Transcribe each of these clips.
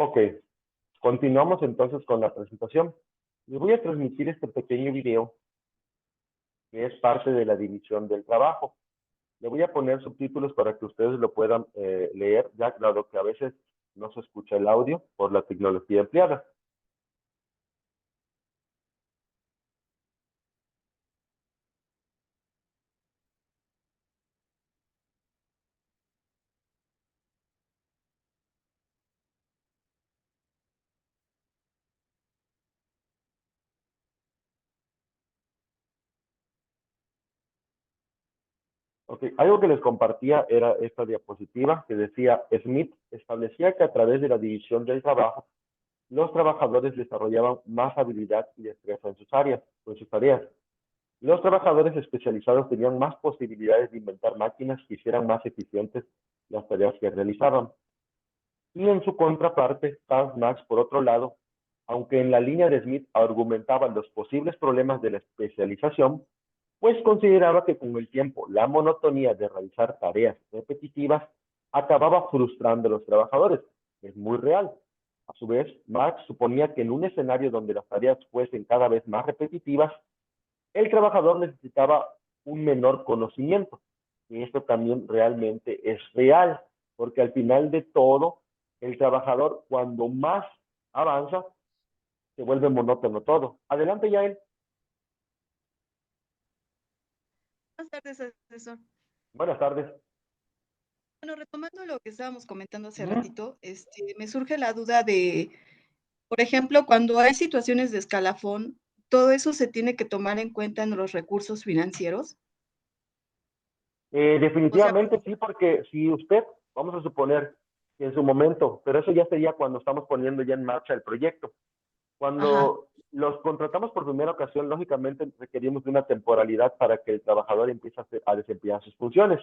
Ok, continuamos entonces con la presentación. Les voy a transmitir este pequeño video que es parte de la división del trabajo. Le voy a poner subtítulos para que ustedes lo puedan leer, ya dado que a veces no se escucha el audio por la tecnología empleada. Ok, algo que les compartía era esta diapositiva que decía, Smith establecía que a través de la división del trabajo, los trabajadores desarrollaban más habilidad y destreza en sus tareas. Los trabajadores especializados tenían más posibilidades de inventar máquinas que hicieran más eficientes las tareas que realizaban. Y en su contraparte, Karl Marx, por otro lado, aunque en la línea de Smith argumentaban los posibles problemas de la especialización, pues consideraba que con el tiempo la monotonía de realizar tareas repetitivas acababa frustrando a los trabajadores. Es muy real. A su vez, Marx suponía que en un escenario donde las tareas fuesen cada vez más repetitivas, el trabajador necesitaba un menor conocimiento. Y esto también realmente es real, porque al final de todo, el trabajador cuando más avanza, se vuelve monótono todo. Adelante, Yael. Buenas tardes, asesor. Buenas tardes. Bueno, retomando lo que estábamos comentando hace Ujú. ratito, me surge la duda de, por ejemplo, cuando hay situaciones de escalafón, ¿todo eso se tiene que tomar en cuenta en los recursos financieros? O sea, Definitivamente sí, porque si usted, vamos a suponer que en su momento, pero eso ya sería cuando estamos poniendo ya en marcha el proyecto. ajá, Cuando los contratamos por primera ocasión, lógicamente requerimos de una temporalidad para que el trabajador empiece a desempeñar sus funciones.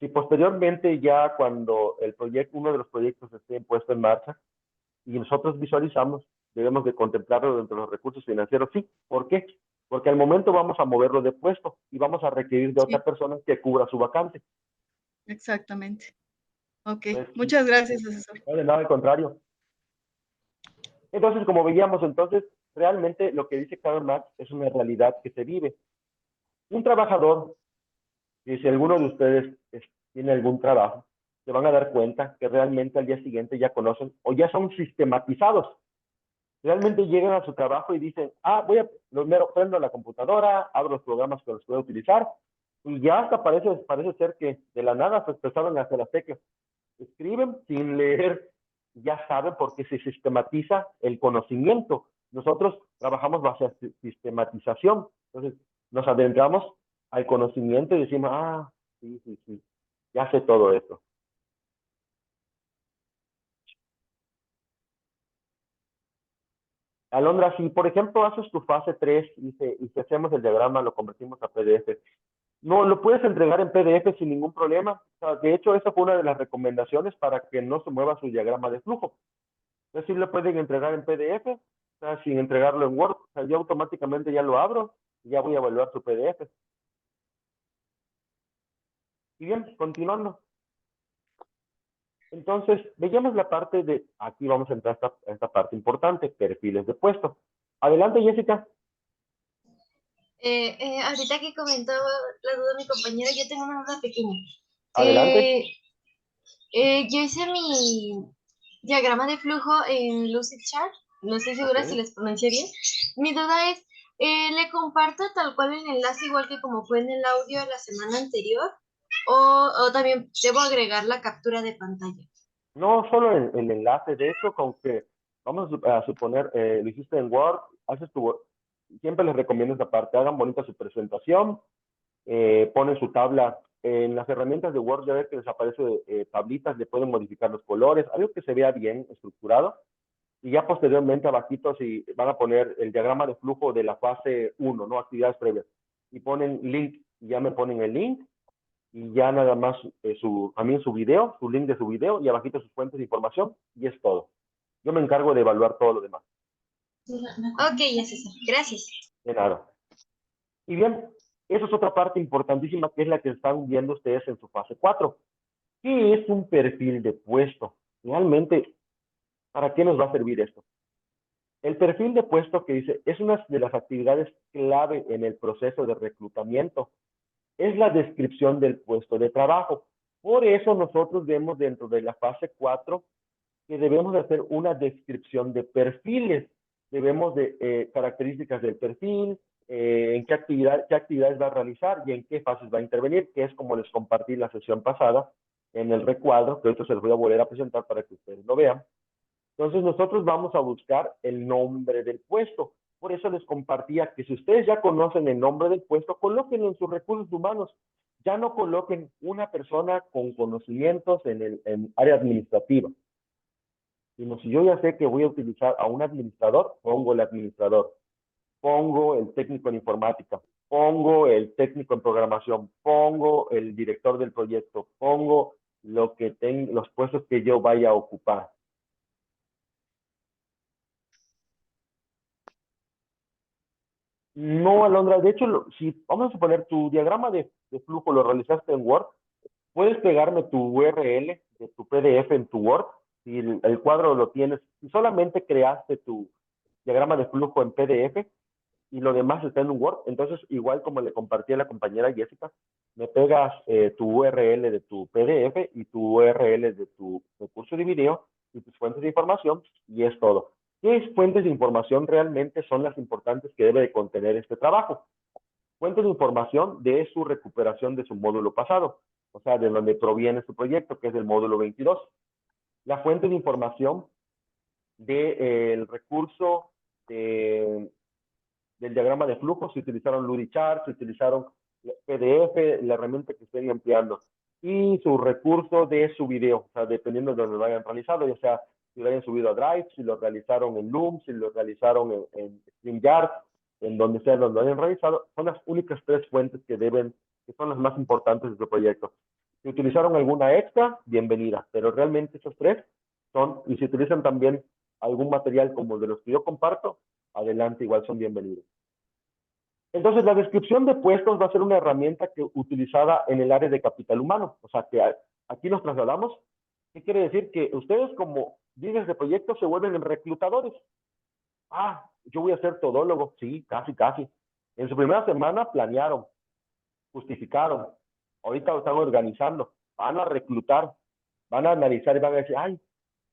Si posteriormente ya cuando el proyecto, uno de los proyectos esté puesto en marcha y nosotros visualizamos, debemos de contemplarlo dentro de los recursos financieros, sí. ¿Por qué? Porque al momento vamos a moverlo de puesto y vamos a requerir de sí, otra persona que cubra su vacante. exactamente. Ok, Pues sí, muchas gracias, asesor. no de nada al contrario. Entonces, como veíamos, entonces, realmente lo que dice Karl Marx es una realidad que se vive. Un trabajador, y si alguno de ustedes tiene algún trabajo, se van a dar cuenta que realmente al día siguiente ya conocen o ya son sistematizados. Realmente llegan a su trabajo y dicen, primero prendo la computadora, abro los programas que los puedo utilizar, y ya hasta parece ser que de la nada se empezaron a hacer las teclas. Escriben sin leer, ya saben porque se sistematiza el conocimiento. Nosotros trabajamos bajo sistematización, entonces nos adentramos al conocimiento y decimos, sí, sí, sí, ya sé todo esto. Alondra, si por ejemplo haces tu fase 3 y si hacemos el diagrama, lo convertimos a PDF, no, lo puedes entregar en PDF sin ningún problema. O sea, de hecho, esa fue una de las recomendaciones para que no se mueva su diagrama de flujo. Entonces, sí lo pueden entregar en PDF, o sea, sin entregarlo en Word. O sea, yo automáticamente ya lo abro y ya voy a evaluar su PDF. Y bien, continuando. Entonces, veamos la parte de, aquí vamos a entrar a esta parte importante, perfiles de puesto. Adelante, Jessica. Ahorita que comentó la duda de mi compañero, yo tengo una duda pequeña. Adelante. Eh, yo hice mi diagrama de flujo en Lucid Chart, no estoy Ok. segura si les pronuncié bien. Mi duda es, ¿le comparto tal cual el enlace igual que como fue en el audio la semana anterior? ¿O también debo agregar la captura de pantalla? No solo el enlace, de hecho, con que vamos a suponer, lo hiciste en Word, haces tu, siempre les recomiendo esa parte, hagan bonita su presentación, ponen su tabla. En las herramientas de Word ya ves que les aparece tablitas, le pueden modificar los colores, algo que se vea bien estructurado. Y ya posteriormente abajito si van a poner el diagrama de flujo de la fase 1, ¿no? Actividades previas. Y ponen link, y ya me ponen el link, y ya nada más también su video, su link de su video, y abajito sus fuentes de información, y es todo. Yo me encargo de evaluar todo lo demás. Ok, ya César, gracias. De nada. Y bien, eso es otra parte importantísima que es la que están viendo ustedes en su fase 4. ¿Qué es un perfil de puesto? Realmente, ¿Para qué nos va a servir esto? El perfil de puesto que dice es una de las actividades clave en el proceso de reclutamiento. Es la descripción del puesto de trabajo. Por eso nosotros vemos dentro de la fase 4 que debemos de hacer una descripción de perfiles. Debemos de características del perfil, en qué actividades va a realizar y en qué fases va a intervenir, que es como les compartí la sesión pasada en el recuadro, que ahorita se los voy a volver a presentar para que ustedes lo vean. Entonces nosotros vamos a buscar el nombre del puesto. Por eso les compartía que si ustedes ya conocen el nombre del puesto, colóquenlo en sus recursos humanos. Ya no coloquen una persona con conocimientos en área administrativa. Sino si yo ya sé que voy a utilizar a un administrador, pongo el administrador. Pongo el técnico en informática. Pongo el técnico en programación. Pongo el director del proyecto. Pongo los puestos que yo vaya a ocupar. No, Alondra, de hecho, si vamos a suponer tu diagrama de flujo lo realizaste en Word, puedes pegarme tu URL de tu PDF en tu Word, si el cuadro lo tienes, si solamente creaste tu diagrama de flujo en PDF y lo demás está en un Word, entonces igual como le compartí a la compañera Jessica, me pegas tu URL de tu PDF y tu URL de tu recurso de video y tus fuentes de información y es todo. ¿Qué fuentes de información realmente son las importantes que debe de contener este trabajo? Fuentes de información de su recuperación de su módulo pasado, o sea, de donde proviene su proyecto, que es el módulo 22. La fuente de información del recurso del diagrama de flujo, si utilizaron Ludichart, si utilizaron PDF, la herramienta que estén empleando, y su recurso de su video, o sea, dependiendo de donde lo hayan realizado, ya sea si lo hayan subido a Drive, si lo realizaron en Loom, si lo realizaron en StreamYard, en donde sea donde lo hayan realizado, son las únicas 3 fuentes que son las más importantes de su proyecto. Si utilizaron alguna extra, bienvenida, pero realmente esos 3 son, y si utilizan también algún material como de los que yo comparto, adelante, igual son bienvenidos. Entonces, la descripción de puestos va a ser una herramienta utilizada en el área de capital humano. O sea, que aquí nos trasladamos. ¿Qué quiere decir? Que ustedes como líderes de proyectos se vuelven reclutadores. Ah, yo voy a ser todólogo. Sí, casi, casi. En su primera semana planearon, justificaron. Ahorita están organizando. Van a reclutar. Van a analizar y van a decir, ay,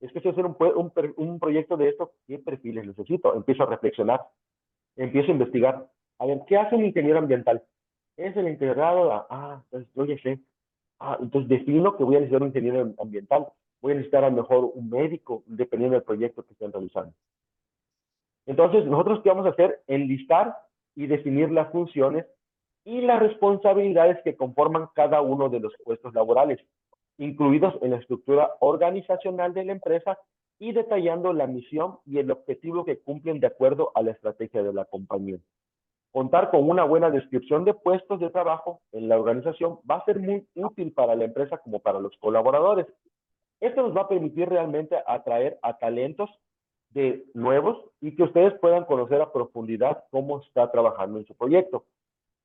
es que si hacer un proyecto de esto, ¿qué perfiles necesito? Empiezo a reflexionar. Empiezo a investigar. A ver, ¿qué hace un ingeniero ambiental? Es el integrado entonces yo ya sé. Entonces defino que voy a necesitar un ingeniero ambiental. Voy a necesitar a lo mejor un médico, dependiendo del proyecto que estén realizando. Entonces, nosotros qué vamos a hacer? Enlistar y definir las funciones y las responsabilidades que conforman cada uno de los puestos laborales, incluidos en la estructura organizacional de la empresa y detallando la misión y el objetivo que cumplen de acuerdo a la estrategia de la compañía. Contar con una buena descripción de puestos de trabajo en la organización va a ser muy útil para la empresa como para los colaboradores. Esto nos va a permitir realmente atraer a talentos de nuevos y que ustedes puedan conocer a profundidad cómo está trabajando en su proyecto.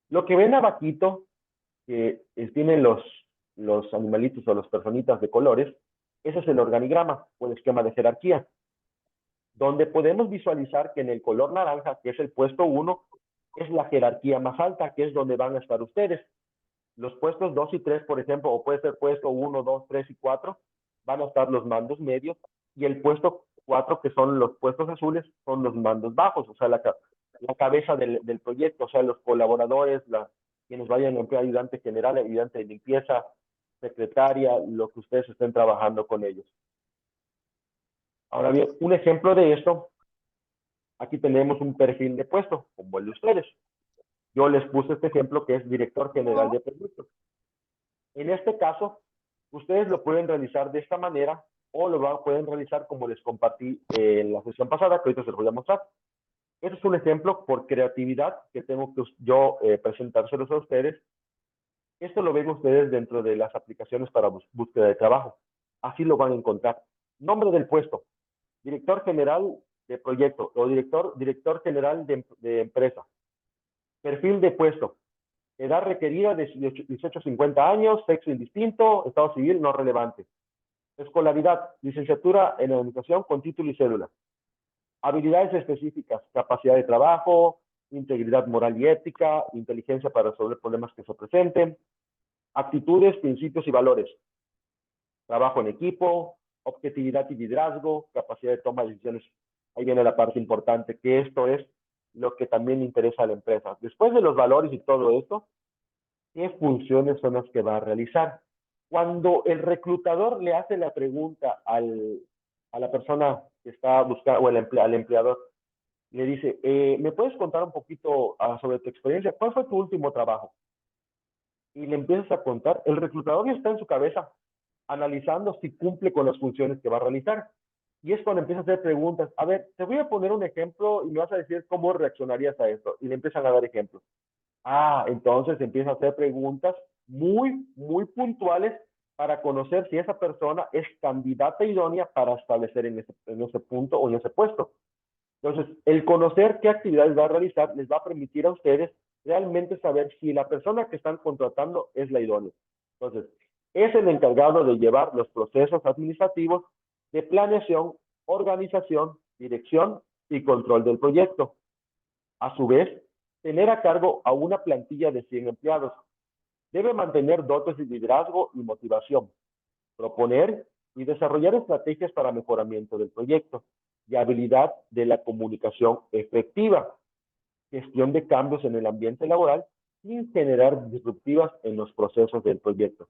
Lo que ven abajito, que tienen los animalitos o las personitas de colores, ese es el organigrama o el esquema de jerarquía, donde podemos visualizar que en el color naranja, que es el puesto 1, es la jerarquía más alta, que es donde van a estar ustedes. Los puestos 2 y 3, por ejemplo, o puede ser puesto 1, 2, 3 y 4, van a estar los mandos medios, y el puesto 4, que son los puestos azules, son los mandos bajos, o sea, la cabeza del proyecto, o sea, los colaboradores, quienes vayan a emplear ayudante general, ayudante de limpieza, secretaria, lo que ustedes estén trabajando con ellos. Ahora bien, un ejemplo de esto, aquí tenemos un perfil de puesto, como el de ustedes. Yo les puse este ejemplo que es director general de proyectos. En este caso, ustedes lo pueden realizar de esta manera o pueden realizar como les compartí en la sesión pasada, que ahorita se los voy a mostrar. Este es un ejemplo por creatividad que tengo que yo presentárselos a ustedes. Esto lo ven ustedes dentro de las aplicaciones para búsqueda de trabajo. Así lo van a encontrar. Nombre del puesto, director general de proyecto o director general de empresa. Perfil de puesto, edad requerida de 18 a 50 años, sexo indistinto, estado civil no relevante. Escolaridad, licenciatura en educación con título y cédula. Habilidades específicas, capacidad de trabajo, integridad moral y ética, inteligencia para resolver problemas que se presenten, actitudes, principios y valores, trabajo en equipo, objetividad y liderazgo, capacidad de toma de decisiones. Ahí viene la parte importante, que esto es lo que también interesa a la empresa. Después de los valores y todo esto, ¿qué funciones son las que va a realizar? Cuando el reclutador le hace la pregunta a la persona que está buscando, o al empleador, le dice, ¿me puedes contar un poquito sobre tu experiencia? ¿Cuál fue tu último trabajo? Y le empiezas a contar, el reclutador ya está en su cabeza analizando si cumple con las funciones que va a realizar. Y es cuando empieza a hacer preguntas. A ver, te voy a poner un ejemplo y me vas a decir cómo reaccionarías a esto. Y le empiezan a dar ejemplos. Ah, entonces empieza a hacer preguntas muy puntuales para conocer si esa persona es candidata idónea para establecer en ese punto o en ese puesto. Entonces, el conocer qué actividades va a realizar les va a permitir a ustedes realmente saber si la persona que están contratando es la idónea. Entonces, es el encargado de llevar los procesos administrativos de planeación, organización, dirección y control del proyecto. A su vez, tener a cargo a una plantilla de 100 empleados. Debe mantener dotes de liderazgo y motivación, proponer y desarrollar estrategias para mejoramiento del proyecto y habilidad de la comunicación efectiva, gestión de cambios en el ambiente laboral sin generar disruptivas en los procesos del proyecto.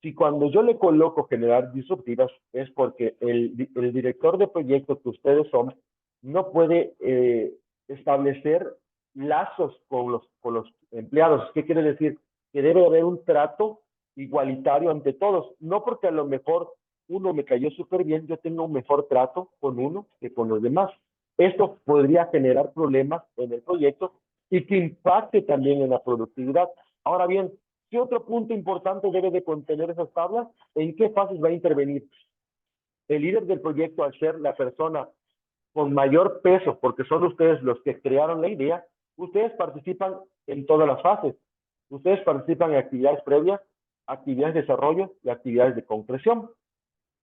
Si cuando yo le coloco generar disruptivas es porque el director de proyecto que ustedes son no puede establecer lazos con los empleados. ¿Qué quiere decir? Que debe haber un trato igualitario ante todos. No porque a lo mejor uno me cayó súper bien, yo tengo un mejor trato con uno que con los demás. Esto podría generar problemas en el proyecto y que impacte también en la productividad. Ahora bien, ¿qué otro punto importante debe de contener esas tablas? ¿En qué fases va a intervenir? El líder del proyecto, al ser la persona con mayor peso, porque son ustedes los que crearon la idea, ustedes participan en todas las fases. Ustedes participan en actividades previas, actividades de desarrollo y actividades de concreción,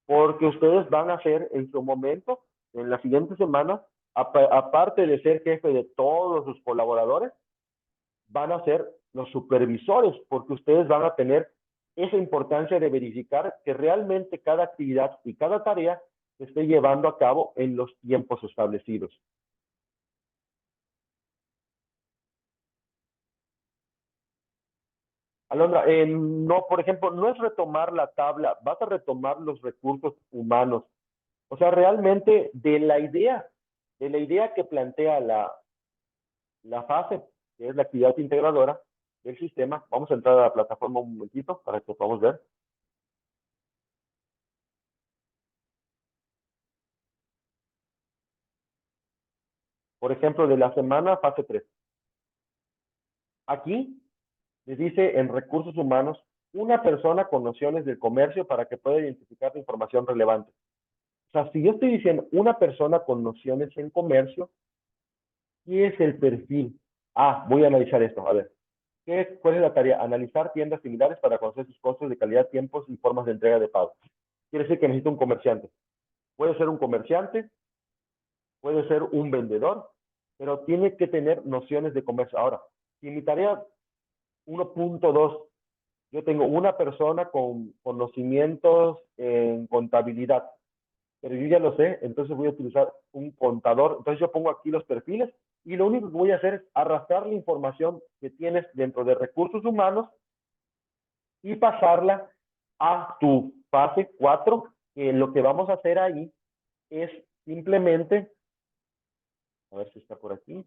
porque ustedes van a ser en su momento, en la siguiente semana, aparte de ser jefe de todos sus colaboradores, van a ser los supervisores, porque ustedes van a tener esa importancia de verificar que realmente cada actividad y cada tarea se esté llevando a cabo en los tiempos establecidos. Alondra, no, por ejemplo, no es retomar la tabla, vas a retomar los recursos humanos. O sea, realmente de la idea que plantea la fase, que es la actividad integradora del sistema. Vamos a entrar a la plataforma un momentito para que podamos ver. Por ejemplo, de la semana fase 3. Aquí les dice en recursos humanos, una persona con nociones del comercio para que pueda identificar la información relevante. O sea, si yo estoy diciendo una persona con nociones en comercio, ¿qué es el perfil? Ah, voy a analizar esto. A ver, ¿cuál es la tarea? Analizar tiendas similares para conocer sus costos de calidad, tiempos y formas de entrega de pago. Quiere decir que necesito un comerciante. Puede ser un comerciante, puede ser un vendedor, pero tiene que tener nociones de comercio. Ahora, si mi tarea 1.2, yo tengo una persona con conocimientos en contabilidad, pero yo ya lo sé, entonces voy a utilizar un contador. Entonces yo pongo aquí los perfiles y lo único que voy a hacer es arrastrar la información que tienes dentro de recursos humanos y pasarla a tu fase 4, que lo que vamos a hacer ahí es simplemente, a ver si está por aquí.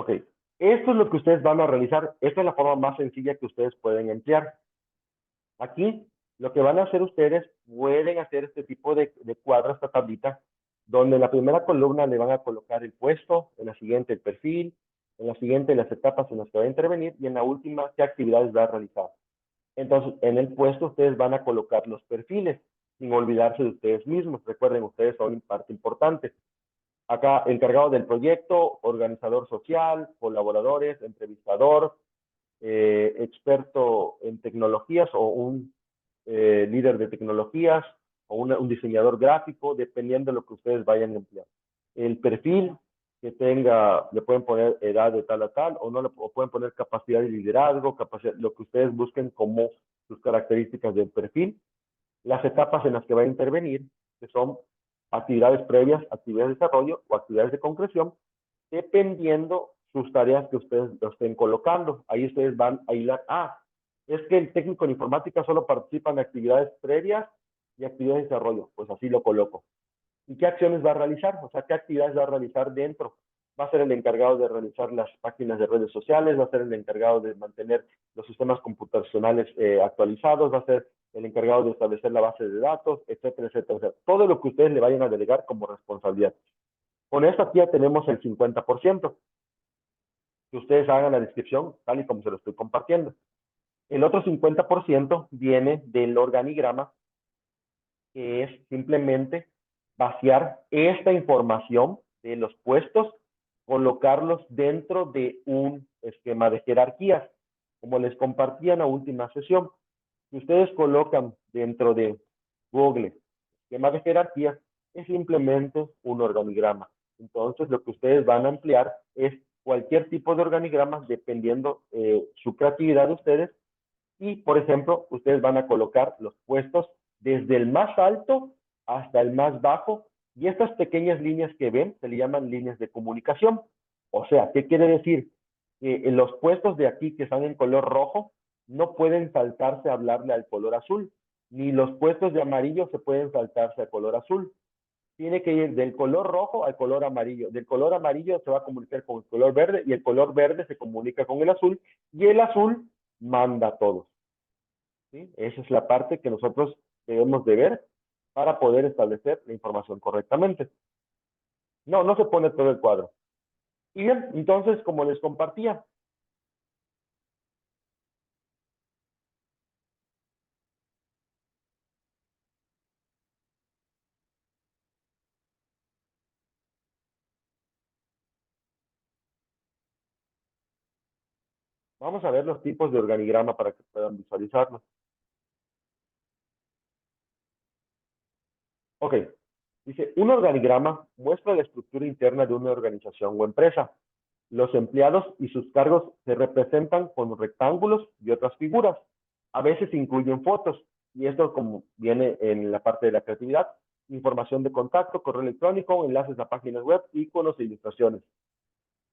Ok, esto es lo que ustedes van a realizar. Esta es la forma más sencilla que ustedes pueden emplear. Aquí, lo que van a hacer ustedes, pueden hacer este tipo de cuadros, esta tablita, donde en la primera columna le van a colocar el puesto, en la siguiente el perfil, en la siguiente las etapas en las que va a intervenir y en la última qué actividades va a realizar. Entonces, en el puesto ustedes van a colocar los perfiles, sin olvidarse de ustedes mismos. Recuerden, ustedes son parte importante. Acá, encargado del proyecto, organizador social, colaboradores, entrevistador, experto en tecnologías o un líder de tecnologías o un diseñador gráfico, dependiendo de lo que ustedes vayan a emplear. El perfil que tenga, le pueden poner edad de tal a tal, o no le o pueden poner capacidad de liderazgo, capacidad, lo que ustedes busquen como sus características del perfil. Las etapas en las que va a intervenir, que son actividades previas, actividades de desarrollo o actividades de concreción, dependiendo sus tareas que ustedes lo estén colocando. Ahí ustedes van a hilar, es que el técnico en informática solo participa en actividades previas y actividades de desarrollo. Pues así lo coloco. ¿Y qué acciones va a realizar? O sea, ¿qué actividades va a realizar dentro? Va a ser el encargado de realizar las páginas de redes sociales, va a ser el encargado de mantener los sistemas computacionales actualizados, va a ser el encargado de establecer la base de datos, etcétera, etcétera. O sea, todo lo que ustedes le vayan a delegar como responsabilidad. Con esto aquí ya tenemos el 50%. Que ustedes hagan la descripción tal y como se lo estoy compartiendo. El otro 50% viene del organigrama, que es simplemente vaciar esta información de los puestos, colocarlos dentro de un esquema de jerarquías, como les compartí en la última sesión. Si ustedes colocan dentro de Google esquema de jerarquías, es simplemente un organigrama. Entonces, lo que ustedes van a emplear es cualquier tipo de organigrama, dependiendo su creatividad de ustedes. Y, por ejemplo, ustedes van a colocar los puestos desde el más alto hasta el más bajo. Y estas pequeñas líneas que ven se le llaman líneas de comunicación. O sea, ¿qué quiere decir? Que en los puestos de aquí que están en color rojo no pueden saltarse a hablarle al color azul. Ni los puestos de amarillo se pueden saltarse a color azul. Tiene que ir del color rojo al color amarillo. Del color amarillo se va a comunicar con el color verde y el color verde se comunica con el azul y el azul manda a todos. ¿Sí? Esa es la parte que nosotros debemos de ver para poder establecer la información correctamente. No, no se pone todo el cuadro. Y bien, entonces, como les compartía, vamos a ver los tipos de organigrama para que puedan visualizarlo. Ok, dice, un organigrama muestra la estructura interna de una organización o empresa. Los empleados y sus cargos se representan con rectángulos y otras figuras. A veces incluyen fotos, y esto como viene en la parte de la creatividad, información de contacto, correo electrónico, enlaces a páginas web, iconos e ilustraciones.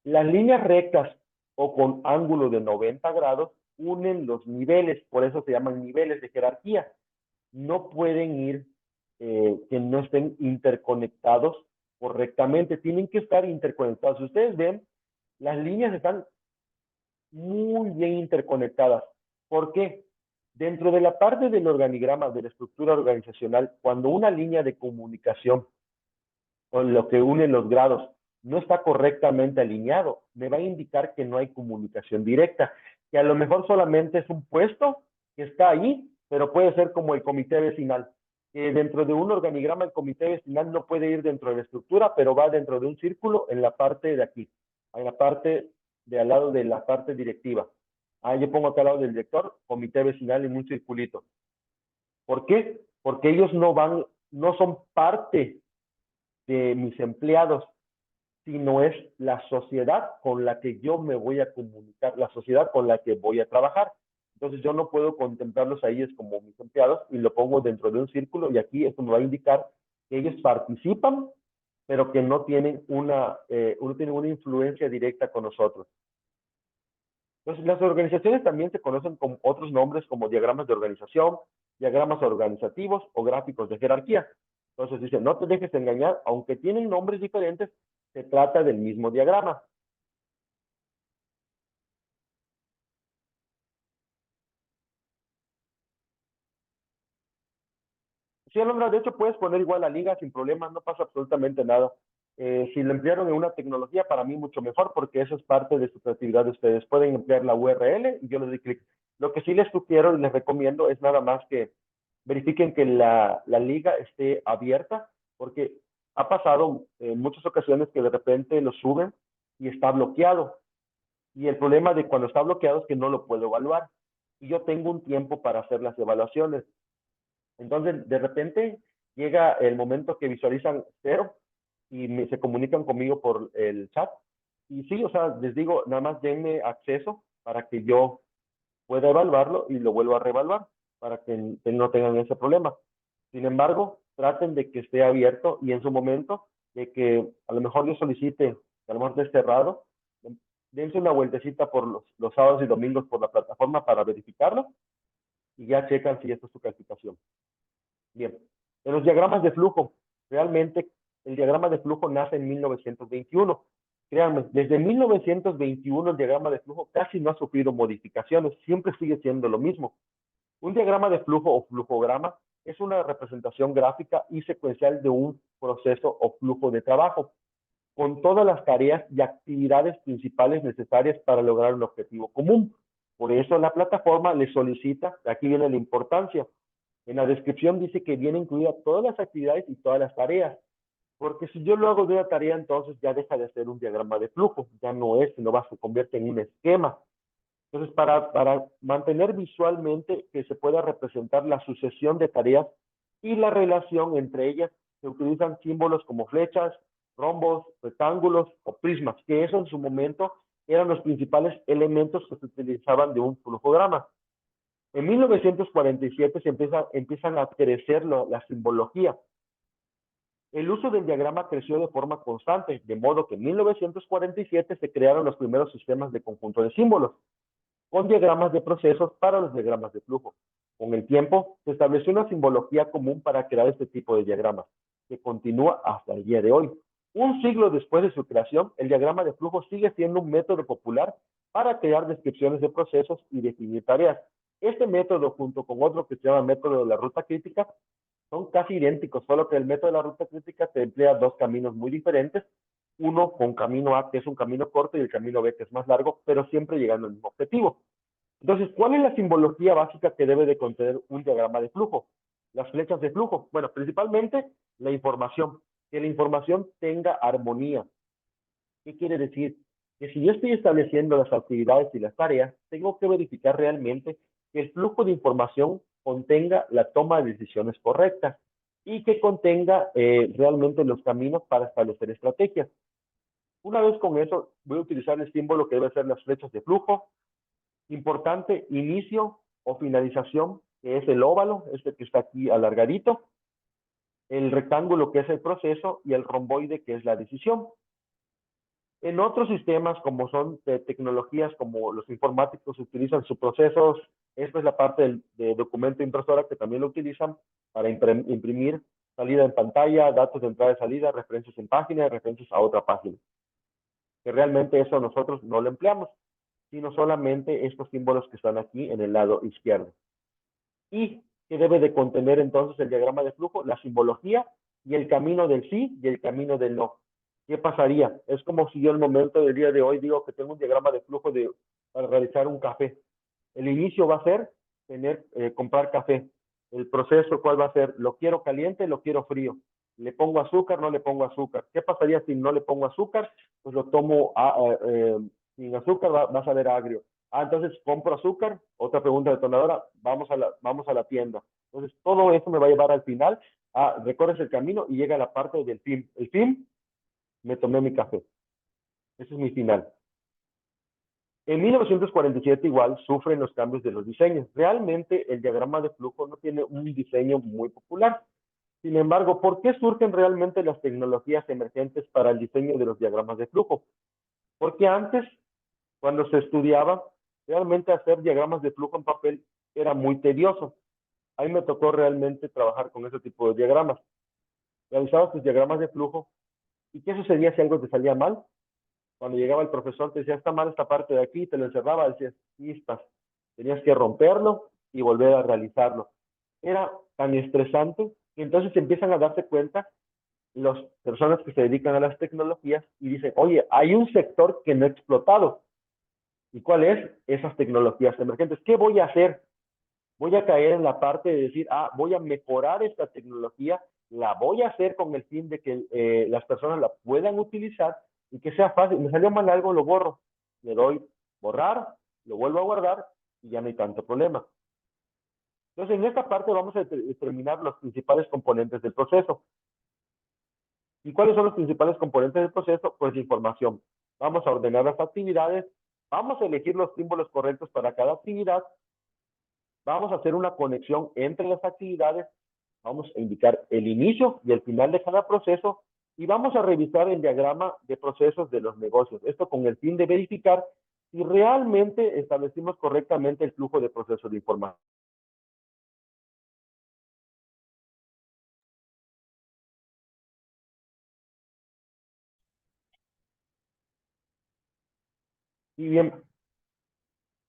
Las líneas rectas o con ángulo de 90 grados unen los niveles, por eso se llaman niveles de jerarquía. No pueden ir que no estén interconectados correctamente, tienen que estar interconectados. Si ustedes ven, las líneas están muy bien interconectadas. ¿Por qué? Dentro de la parte del organigrama, de la estructura organizacional, cuando una línea de comunicación con lo que unen los grados no está correctamente alineado, me va a indicar que no hay comunicación directa, que a lo mejor solamente es un puesto que está ahí, pero puede ser como el comité vecinal. Dentro de un organigrama, el comité vecinal no puede ir dentro de la estructura, pero va dentro de un círculo en la parte de aquí, en la parte de al lado de la parte directiva. Yo pongo acá al lado del director, comité vecinal en un circulito. ¿Por qué? Porque ellos no son parte de mis empleados, sino es la sociedad con la que yo me voy a comunicar, la sociedad con la que voy a trabajar. Entonces yo no puedo contemplarlos a ellos como mis empleados y lo pongo dentro de un círculo y aquí esto me va a indicar que ellos participan, pero que no tienen no tienen una influencia directa con nosotros. Entonces las organizaciones también se conocen con otros nombres como diagramas de organización, diagramas organizativos o gráficos de jerarquía. Entonces dice, no te dejes engañar, aunque tienen nombres diferentes, se trata del mismo diagrama. Sí, Alondra, de hecho puedes poner igual la liga sin problema, no pasa absolutamente nada. Si lo emplearon en una tecnología, para mí mucho mejor, porque eso es parte de su creatividad de ustedes. Pueden emplear la URL y yo les doy clic. Lo que sí les sugiero y les recomiendo es nada más que verifiquen que la liga esté abierta, porque ha pasado en muchas ocasiones que de repente lo suben y está bloqueado. Y el problema de cuando está bloqueado es que no lo puedo evaluar. Y yo tengo un tiempo para hacer las evaluaciones. Entonces, de repente llega el momento que visualizan cero y se comunican conmigo por el chat. Y sí, o sea, les digo, nada más denme acceso para que yo pueda evaluarlo y lo vuelvo a reevaluar para que no tengan ese problema. Sin embargo, traten de que esté abierto y en su momento de que a lo mejor yo solicite, que a lo mejor esté cerrado, dense una vueltecita por los sábados y domingos por la plataforma para verificarlo y ya checan si esta es su calificación. Bien, en los diagramas de flujo, realmente el diagrama de flujo nace en 1921. Créanme, desde 1921 el diagrama de flujo casi no ha sufrido modificaciones, siempre sigue siendo lo mismo. Un diagrama de flujo o flujograma es una representación gráfica y secuencial de un proceso o flujo de trabajo, con todas las tareas y actividades principales necesarias para lograr un objetivo común. Por eso la plataforma le solicita, aquí viene la importancia, en la descripción dice que viene incluida todas las actividades y todas las tareas, porque si yo lo hago de una tarea, entonces ya deja de ser un diagrama de flujo, ya no es, sino se convierte en un esquema. Entonces, para mantener visualmente que se pueda representar la sucesión de tareas y la relación entre ellas, se utilizan símbolos como flechas, rombos, rectángulos o prismas, que eso en su momento eran los principales elementos que se utilizaban de un flujograma. En 1947 empiezan a crecer la simbología. El uso del diagrama creció de forma constante, de modo que en 1947 se crearon los primeros sistemas de conjunto de símbolos, con diagramas de procesos para los diagramas de flujo. Con el tiempo, se estableció una simbología común para crear este tipo de diagramas, que continúa hasta el día de hoy. Un siglo después de su creación, el diagrama de flujo sigue siendo un método popular para crear descripciones de procesos y definir tareas. Este método, junto con otro que se llama método de la ruta crítica, son casi idénticos, solo que el método de la ruta crítica se emplea dos caminos muy diferentes, uno con camino A, que es un camino corto, y el camino B, que es más largo, pero siempre llegando al mismo objetivo. Entonces, ¿cuál es la simbología básica que debe de contener un diagrama de flujo? Las flechas de flujo. Bueno, principalmente la información. Que la información tenga armonía. ¿Qué quiere decir? Que si yo estoy estableciendo las actividades y las tareas, tengo que verificar realmente que el flujo de información contenga la toma de decisiones correctas y que contenga realmente los caminos para establecer estrategias. Una vez con eso, voy a utilizar el símbolo que debe ser las flechas de flujo. Importante, inicio o finalización, que es el óvalo, este que está aquí alargadito, el rectángulo, que es el proceso, y el romboide, que es la decisión. En otros sistemas, como son de tecnologías, como los informáticos utilizan sus procesos, esta es la parte de documento impresora que también lo utilizan para imprimir salida en pantalla, datos de entrada y salida, referencias en página, referencias a otra página. Que realmente eso nosotros no lo empleamos, sino solamente estos símbolos que están aquí en el lado izquierdo. Y que debe de contener entonces el diagrama de flujo, la simbología y el camino del sí y el camino del no. ¿Qué pasaría? Es como si yo en el momento del día de hoy digo que tengo un diagrama de flujo para realizar un café. El inicio va a ser comprar café. El proceso, ¿cuál va a ser? Lo quiero caliente, lo quiero frío. ¿Le pongo azúcar, no le pongo azúcar? ¿Qué pasaría si no le pongo azúcar? Pues lo tomo sin azúcar, va a saber agrio. Entonces compro azúcar. Otra pregunta detonadora, vamos a la tienda. Entonces todo eso me va a llevar al final. Recorres el camino y llega a la parte del fin. El fin, me tomé mi café. Ese es mi final. En 1947 igual sufren los cambios de los diseños. Realmente el diagrama de flujo no tiene un diseño muy popular. Sin embargo, ¿por qué surgen realmente las tecnologías emergentes para el diseño de los diagramas de flujo? Porque antes, cuando se estudiaba, realmente hacer diagramas de flujo en papel era muy tedioso. A mí me tocó realmente trabajar con ese tipo de diagramas. Realizabas tus diagramas de flujo. ¿Y qué sucedía si algo te salía mal? Cuando llegaba el profesor te decía, está mal esta parte de aquí, te lo encerraba, decías, listas. Tenías que romperlo y volver a realizarlo. Era tan estresante Y entonces empiezan a darse cuenta las personas que se dedican a las tecnologías y dicen, oye, hay un sector que no he explotado. ¿Y cuál es? Esas tecnologías emergentes. ¿Qué voy a hacer? Voy a caer en la parte de decir, voy a mejorar esta tecnología, la voy a hacer con el fin de que las personas la puedan utilizar y que sea fácil. Me salió mal algo, lo borro. Le doy borrar, lo vuelvo a guardar y ya no hay tanto problema. Entonces, en esta parte vamos a determinar los principales componentes del proceso. ¿Y cuáles son los principales componentes del proceso? Pues información. Vamos a ordenar las actividades, vamos a elegir los símbolos correctos para cada actividad, vamos a hacer una conexión entre las actividades, vamos a indicar el inicio y el final de cada proceso y vamos a revisar el diagrama de procesos de los negocios. Esto con el fin de verificar si realmente establecimos correctamente el flujo de procesos de información. Y bien,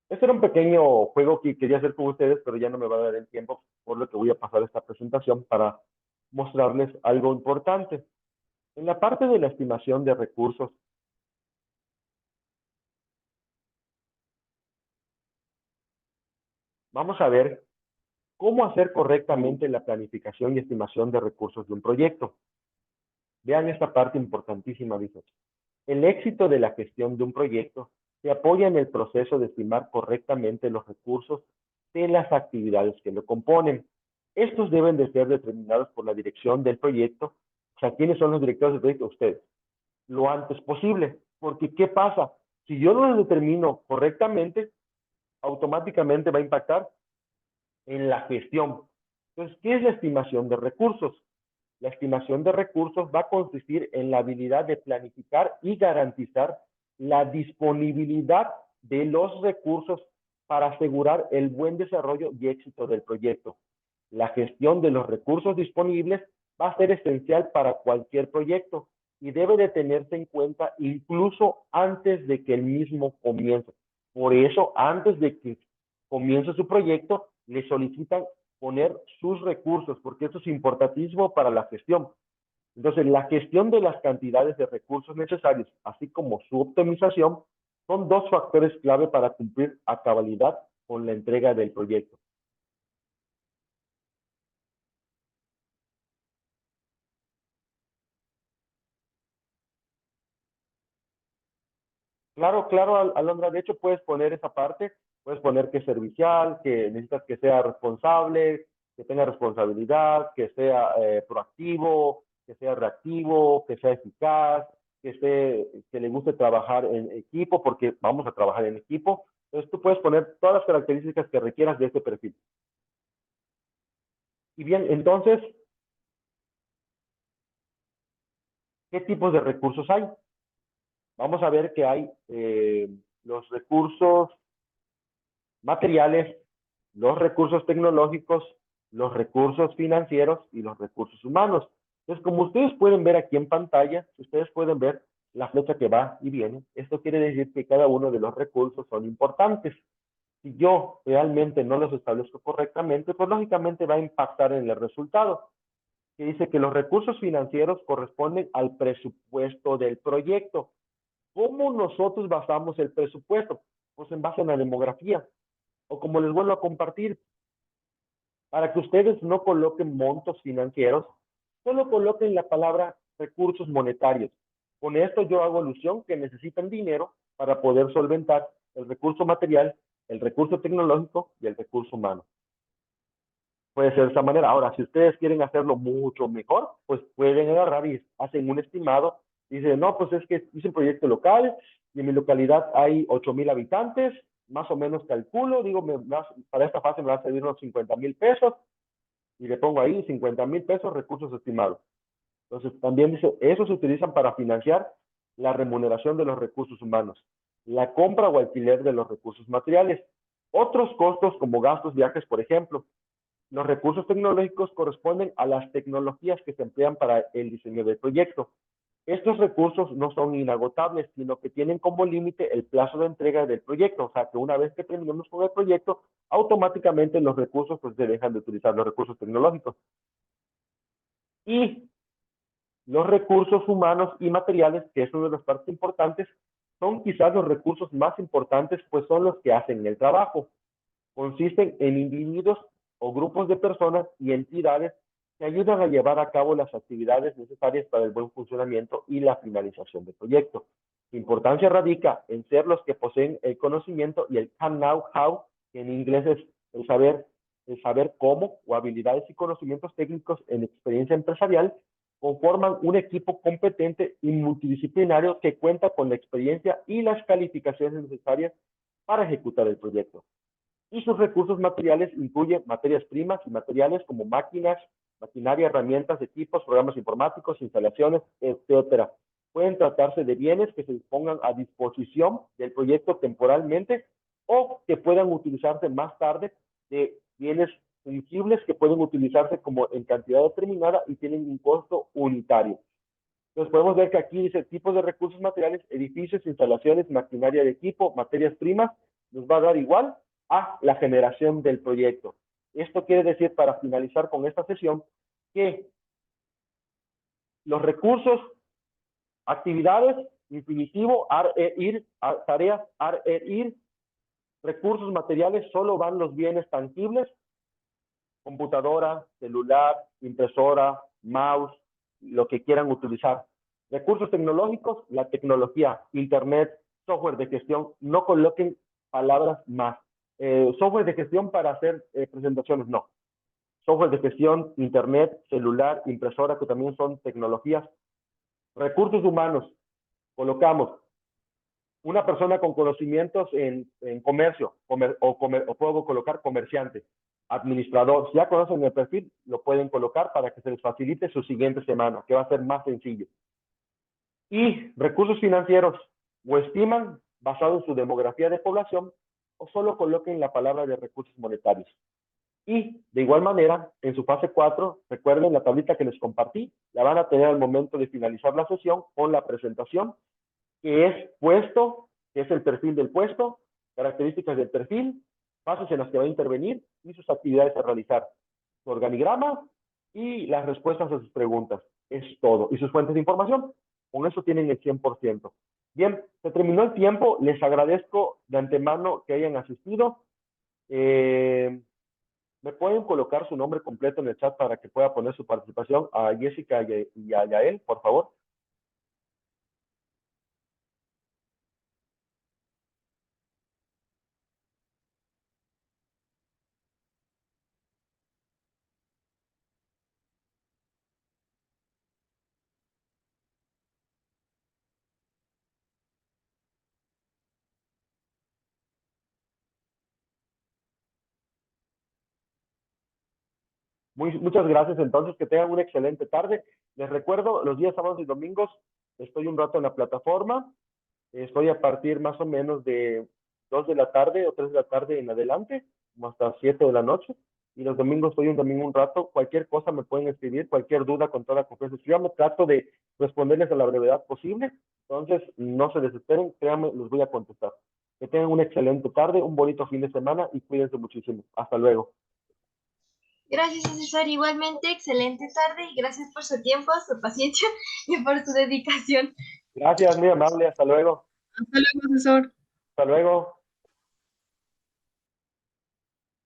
este era un pequeño juego que quería hacer con ustedes, pero ya no me va a dar el tiempo, por lo que voy a pasar esta presentación para mostrarles algo importante. En la parte de la estimación de recursos, vamos a ver cómo hacer correctamente la planificación y estimación de recursos de un proyecto. Vean esta parte importantísima, dice. El éxito de la gestión de un proyecto se apoya en el proceso de estimar correctamente los recursos de las actividades que lo componen. Estos deben de ser determinados por la dirección del proyecto. O sea, ¿quiénes son los directores del proyecto? Ustedes. Lo antes posible. Porque, ¿qué pasa? Si yo no los determino correctamente, automáticamente va a impactar en la gestión. Entonces, ¿qué es la estimación de recursos? La estimación de recursos va a consistir en la habilidad de planificar y garantizar la disponibilidad de los recursos para asegurar el buen desarrollo y éxito del proyecto. La gestión de los recursos disponibles va a ser esencial para cualquier proyecto y debe de tenerse en cuenta incluso antes de que el mismo comience. Por eso, antes de que comience su proyecto, le solicitan poner sus recursos, porque eso es importantísimo para la gestión. Entonces, la gestión de las cantidades de recursos necesarios, así como su optimización, son dos factores clave para cumplir a cabalidad con la entrega del proyecto. Claro, claro, Alondra, de hecho puedes poner esa parte, puedes poner que es servicial, que necesitas que sea responsable, que tenga responsabilidad, que sea proactivo, que sea reactivo, que sea eficaz, que le guste trabajar en equipo, porque vamos a trabajar en equipo. Entonces tú puedes poner todas las características que requieras de este perfil. Y bien, entonces, ¿qué tipos de recursos hay? Vamos a ver que hay los recursos materiales, los recursos tecnológicos, los recursos financieros y los recursos humanos. Entonces, como ustedes pueden ver aquí en pantalla, ustedes pueden ver la flecha que va y viene. Esto quiere decir que cada uno de los recursos son importantes. Si yo realmente no los establezco correctamente, pues lógicamente va a impactar en el resultado. Que dice que los recursos financieros corresponden al presupuesto del proyecto. ¿Cómo nosotros basamos el presupuesto? Pues en base a la demografía. O como les vuelvo a compartir, para que ustedes no coloquen montos financieros, solo coloquen la palabra recursos monetarios. Con esto yo hago alusión que necesitan dinero para poder solventar el recurso material, el recurso tecnológico y el recurso humano. Puede ser de esta manera. Ahora, si ustedes quieren hacerlo mucho mejor, pues pueden agarrar y hacen un estimado. Dicen, no, pues es que hice un proyecto local y en mi localidad hay 8,000 habitantes, más o menos calculo, digo, para esta fase me va a salir unos 50,000 pesos y le pongo ahí 50,000 pesos recursos estimados. Entonces, también dice, esos se utilizan para financiar la remuneración de los recursos humanos, la compra o alquiler de los recursos materiales, otros costos como gastos, viajes, por ejemplo. Los recursos tecnológicos corresponden a las tecnologías que se emplean para el diseño del proyecto. Estos recursos no son inagotables, sino que tienen como límite el plazo de entrega del proyecto. O sea, que una vez que terminemos con el proyecto, automáticamente los recursos pues, se dejan de utilizar, los recursos tecnológicos. Y los recursos humanos y materiales, que es una de las partes importantes, son quizás los recursos más importantes, pues son los que hacen el trabajo. Consisten en individuos o grupos de personas y entidades que ayudan a llevar a cabo las actividades necesarias para el buen funcionamiento y la finalización del proyecto. Su importancia radica en ser los que poseen el conocimiento y el know-how, que en inglés es el saber cómo, o habilidades y conocimientos técnicos en experiencia empresarial, conforman un equipo competente y multidisciplinario que cuenta con la experiencia y las calificaciones necesarias para ejecutar el proyecto. Y sus recursos materiales incluyen materias primas y materiales como máquinas, maquinaria, herramientas, equipos, programas informáticos, instalaciones, etcétera. Pueden tratarse de bienes que se pongan a disposición del proyecto temporalmente o que puedan utilizarse más tarde, de bienes fungibles que pueden utilizarse como en cantidad determinada y tienen un costo unitario. Entonces podemos ver que aquí dice tipos de recursos materiales, edificios, instalaciones, maquinaria de equipo, materias primas, nos va a dar igual a la generación del proyecto. Esto quiere decir, para finalizar con esta sesión, que los recursos, actividades, infinitivo, ir, tareas, ir, recursos materiales, solo van los bienes tangibles, computadora, celular, impresora, mouse, lo que quieran utilizar. Recursos tecnológicos, la tecnología, internet, software de gestión, no coloquen palabras más. Software de gestión para hacer presentaciones, no. Software de gestión, internet, celular, impresora, que también son tecnologías. Recursos humanos, colocamos una persona con conocimientos en comercio, o puedo colocar comerciante, administrador. Si ya conocen el perfil, lo pueden colocar para que se les facilite su siguiente semana, que va a ser más sencillo. Y recursos financieros, o estiman basado en su demografía de población, o solo coloquen la palabra de recursos monetarios. Y de igual manera, en su fase 4, recuerden la tablita que les compartí, la van a tener al momento de finalizar la sesión con la presentación, que es puesto, que es el perfil del puesto, características del perfil, fases en las que va a intervenir y sus actividades a realizar, su organigrama y las respuestas a sus preguntas. Es todo. Y sus fuentes de información. Con eso tienen el 100%. Bien, se terminó el tiempo. Les agradezco de antemano que hayan asistido. ¿Me pueden colocar su nombre completo en el chat para que pueda poner su participación? A Jessica y a Yael, por favor. Muchas gracias, entonces, que tengan una excelente tarde. Les recuerdo, los días sábados y domingos estoy un rato en la plataforma. Estoy a partir más o menos de 2 de la tarde o 3 de la tarde en adelante, como hasta 7 de la noche. Y los domingos estoy un domingo un rato. Cualquier cosa me pueden escribir, cualquier duda con toda confianza. Yo me trato de responderles a la brevedad posible. Entonces, no se desesperen, créanme, los voy a contestar. Que tengan una excelente tarde, un bonito fin de semana y cuídense muchísimo. Hasta luego. Gracias, asesor. Igualmente, excelente tarde y gracias por su tiempo, su paciencia y por su dedicación. Gracias, muy amable. Hasta luego. Hasta luego, profesor. Hasta luego.